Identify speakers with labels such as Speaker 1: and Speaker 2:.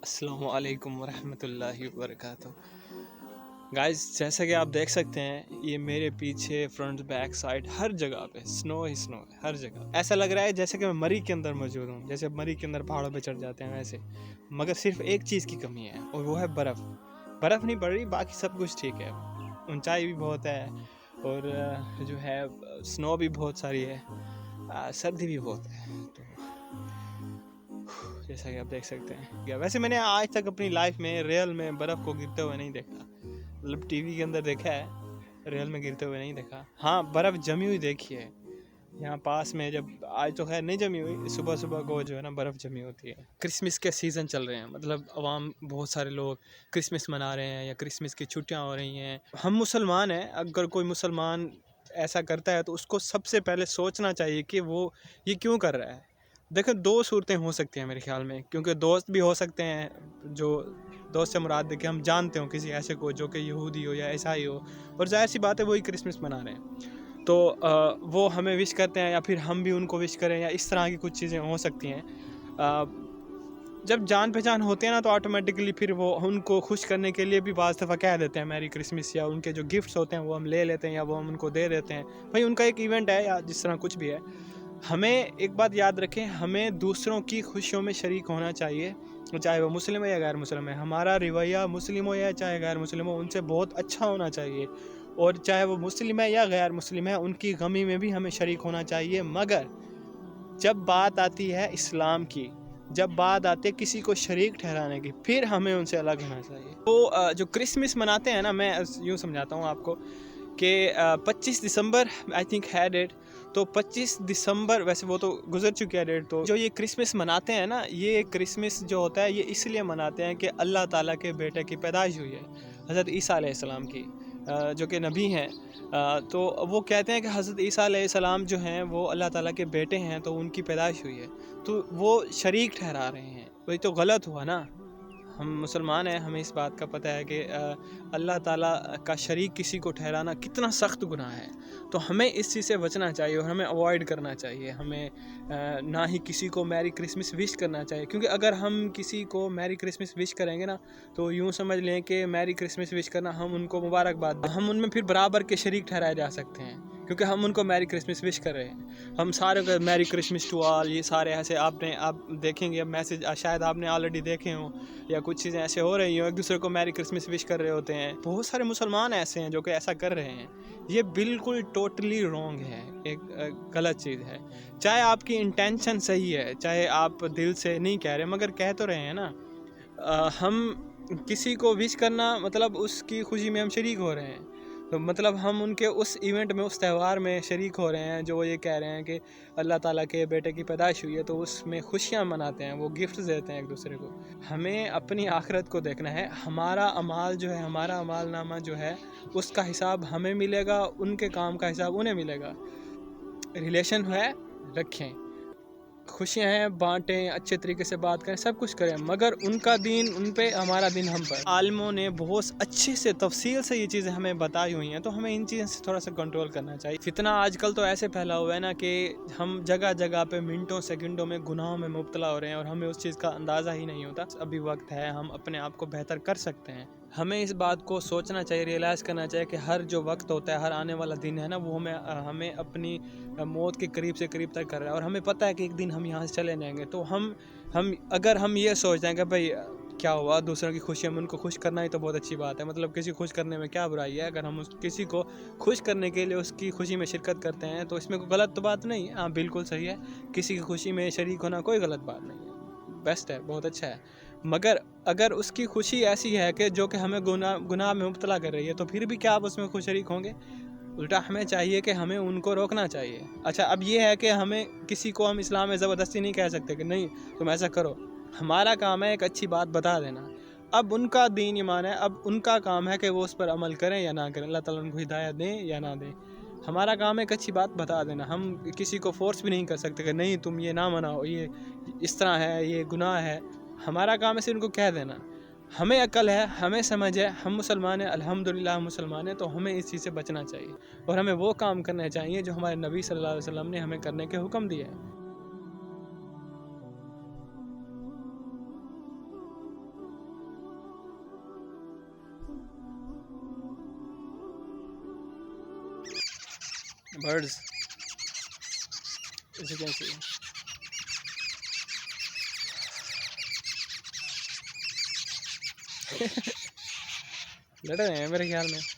Speaker 1: السلام علیکم ورحمۃ اللہ وبرکاتہ۔ گائز، جیسا کہ آپ دیکھ سکتے ہیں، یہ میرے پیچھے فرنٹ بیک سائڈ ہر جگہ پہ سنو ہی سنو ہے، ہر جگہ ایسا لگ رہا ہے جیسے کہ میں مری کے اندر موجود ہوں، جیسے مری کے اندر پہاڑوں پہ چڑھ جاتے ہیں ویسے، مگر صرف ایک چیز کی کمی ہے اور وہ ہے برف نہیں پڑ رہی، باقی سب کچھ ٹھیک ہے، اونچائی بھی بہت ہے اور جو ہے سنو بھی بہت ساری ہے، سردی بھی بہت ہے، تو جیسا کہ آپ دیکھ سکتے ہیں۔ ویسے میں نے آج تک اپنی لائف میں ریئل میں برف کو گرتے ہوئے نہیں دیکھا، مطلب ٹی وی کے اندر دیکھا ہے، ریئل میں گرتے ہوئے نہیں دیکھا۔ ہاں، برف جمی ہوئی دیکھی ہے یہاں پاس میں، جب آج تو خیر نہیں جمی ہوئی، صبح صبح کو جو ہے نا برف جمی ہوتی ہے۔ کرسمس کے سیزن چل رہے ہیں، مطلب عوام بہت سارے لوگ کرسمس منا رہے ہیں یا کرسمس کی چھٹیاں ہو رہی ہیں۔ ہم مسلمان ہیں، اگر کوئی مسلمان ایسا کرتا ہے تو اس کو سب سے پہلے سوچنا چاہیے کہ وہ یہ کیوں کر رہا ہے۔ دیکھیں، دو صورتیں ہو سکتی ہیں میرے خیال میں، کیونکہ دوست بھی ہو سکتے ہیں، جو دوست سے مراد دیکھیں ہم جانتے ہوں کسی ایسے کو جو کہ یہودی ہو یا عیسائی ہو، اور ظاہر سی بات ہے وہی کرسمس منا رہے ہیں، تو وہ ہمیں وش کرتے ہیں یا پھر ہم بھی ان کو وش کریں، یا اس طرح کی کچھ چیزیں ہو سکتی ہیں۔ جب جان پہچان ہوتے ہیں نا تو آٹومیٹکلی پھر وہ ان کو خوش کرنے کے لیے بھی بعض دفعہ کہہ دیتے ہیں میری کرسمس، یا ان کے جو گفٹس ہوتے ہیں وہ ہم لے لیتے ہیں یا وہ ہم ان کو دے دیتے ہیں، بھائی ان کا ایک ایونٹ ہے یا جس طرح کچھ بھی ہے۔ ہمیں ایک بات یاد رکھیں، ہمیں دوسروں کی خوشیوں میں شریک ہونا چاہیے، چاہے وہ مسلم ہے یا غیر مسلم ہے۔ ہمارا رویہ مسلم ہو یا چاہے غیر مسلم ہو، ان سے بہت اچھا ہونا چاہیے، اور چاہے وہ مسلم ہے یا غیر مسلم ہے ان کی غمی میں بھی ہمیں شریک ہونا چاہیے۔ مگر جب بات آتی ہے اسلام کی، جب بات آتی ہے کسی کو شریک ٹھہرانے کی، پھر ہمیں ان سے الگ ہونا چاہیے۔ تو جو کرسمس مناتے ہیں نا، میں یوں سمجھاتا ہوں آپ کو کہ 25 دسمبر آئی تھنک ہے ڈیٹ، تو 25 دسمبر ویسے وہ تو گزر چکی ہے ڈیٹ، تو جو یہ کرسمس مناتے ہیں نا، یہ کرسمس جو ہوتا ہے یہ اس لیے مناتے ہیں کہ اللہ تعالیٰ کے بیٹے کی پیدائش ہوئی ہے، حضرت عیسیٰ علیہ السلام کی، جو کہ نبی ہیں، تو وہ کہتے ہیں کہ حضرت عیسیٰ علیہ السلام جو ہیں وہ اللہ تعالیٰ کے بیٹے ہیں، تو ان کی پیدائش ہوئی ہے، تو وہ شریک ٹھہرا رہے ہیں، وہی تو غلط ہوا نا۔ ہم مسلمان ہیں، ہمیں اس بات کا پتہ ہے کہ اللہ تعالیٰ کا شریک کسی کو ٹھہرانا کتنا سخت گناہ ہے، تو ہمیں اس چیز سے بچنا چاہیے اور ہمیں اوائڈ کرنا چاہیے، ہمیں نہ ہی کسی کو میری کرسمس وش کرنا چاہیے، کیونکہ اگر ہم کسی کو میری کرسمس وش کریں گے نا تو یوں سمجھ لیں کہ میری کرسمس وش کرنا ہم ان کو مبارکباد دیں، ہم ان میں پھر برابر کے شریک ٹھہرائے جا سکتے ہیں، کیونکہ ہم ان کو میری کرسمس وش کر رہے ہیں، ہم سارے کو میری کرسمس ٹو آل، یہ سارے ایسے آپ دیکھیں گے میسج، شاید آپ نے آلریڈی دیکھے ہوں، یا کچھ چیزیں ایسے ہو رہی ہوں، ایک دوسرے کو میری کرسمس وش کر رہے ہوتے ہیں، بہت سارے مسلمان ایسے ہیں جو کہ ایسا کر رہے ہیں، یہ بالکل ٹوٹلی رونگ ہے، ایک غلط چیز ہے، چاہے آپ کی انٹینشن صحیح ہے، چاہے آپ دل سے نہیں کہہ رہے، مگر کہہ تو رہے ہیں نا۔ ہم کسی کو وش کرنا مطلب اس کی خوشی میں ہم شریک ہو رہے ہیں، تو مطلب ہم ان کے اس ایونٹ میں، اس تہوار میں شریک ہو رہے ہیں جو وہ یہ کہہ رہے ہیں کہ اللہ تعالیٰ کے بیٹے کی پیدائش ہوئی ہے، تو اس میں خوشیاں مناتے ہیں، وہ گفٹس دیتے ہیں ایک دوسرے کو۔ ہمیں اپنی آخرت کو دیکھنا ہے، ہمارا اعمال جو ہے، ہمارا اعمال نامہ جو ہے، اس کا حساب ہمیں ملے گا، ان کے کام کا حساب انہیں ملے گا۔ ریلیشن ہے رکھیں، خوشیاں ہیں بانٹیں، اچھے طریقے سے بات کریں، سب کچھ کریں، مگر ان کا دین ان پہ، ہمارا دین ہم پر۔ عالموں نے بہت اچھے سے تفصیل سے یہ چیزیں ہمیں بتائی ہوئی ہیں، تو ہمیں ان چیزوں سے تھوڑا سا کنٹرول کرنا چاہیے۔ فتنہ آج کل تو ایسے پھیلا ہوا ہے نا کہ ہم جگہ جگہ پہ منٹوں سیکنڈوں میں گناہوں میں مبتلا ہو رہے ہیں اور ہمیں اس چیز کا اندازہ ہی نہیں ہوتا۔ ابھی وقت ہے، ہم اپنے آپ کو بہتر کر سکتے ہیں، ہمیں اس بات کو سوچنا چاہیے، ریئلائز کرنا چاہیے کہ ہر جو وقت ہوتا ہے، ہر آنے والا دن ہے نا، وہ ہمیں اپنی موت کے قریب سے قریب تک کر رہا ہے، اور ہمیں پتہ ہے کہ ایک دن ہم یہاں سے چلے جائیں گے، تو اگر ہم یہ سوچ دیں کہ بھائی کیا ہوا، دوسروں کی خوشی میں ان کو خوش کرنا ہی تو بہت اچھی بات ہے، مطلب کسی کو خوش کرنے میں کیا برائی ہے، اگر ہم کسی کو خوش کرنے کے لیے اس کی خوشی میں شرکت کرتے ہیں تو اس میں کوئی غلط تو بات نہیں ہے، ہاں بالکل صحیح ہے، کسی کی خوشی میں شریک ہونا کوئی غلط بات نہیں ہے، بیسٹ ہے، بہت اچھا ہے، مگر اگر اس کی خوشی ایسی ہے کہ جو کہ ہمیں گناہ میں مبتلا کر رہی ہے، تو پھر بھی کیا آپ اس میں خوش شریک ہوں گے؟ الٹا ہمیں چاہیے کہ ہمیں ان کو روکنا چاہیے۔ اچھا، اب یہ ہے کہ ہمیں کسی کو ہم اسلام میں زبردستی نہیں کہہ سکتے کہ نہیں تم ایسا کرو، ہمارا کام ہے ایک اچھی بات بتا دینا، اب ان کا دین ایمان ہے، اب ان کا کام ہے کہ وہ اس پر عمل کریں یا نہ کریں، اللہ تعالیٰ ان کو ہدایت دیں یا نہ دیں، ہمارا کام ہے ایک اچھی بات بتا دینا، ہم کسی کو فورس بھی نہیں کر سکتے کہ نہیں تم یہ نہ مناؤ، یہ اس طرح ہے، یہ گناہ ہے، ہمارا کام ہے صرف ان کو کہہ دینا۔ ہمیں عقل ہے، ہمیں سمجھ ہے، ہم مسلمان ہیں، الحمدللہ ہم مسلمان ہیں، تو ہمیں اس چیز سے بچنا چاہیے اور ہمیں وہ کام کرنے چاہیے جو ہمارے نبی صلی اللہ علیہ وسلم نے ہمیں کرنے کے حکم دیے ہیں۔ birds, as you can see. لڑ رہے ہیں میرے خیال میں.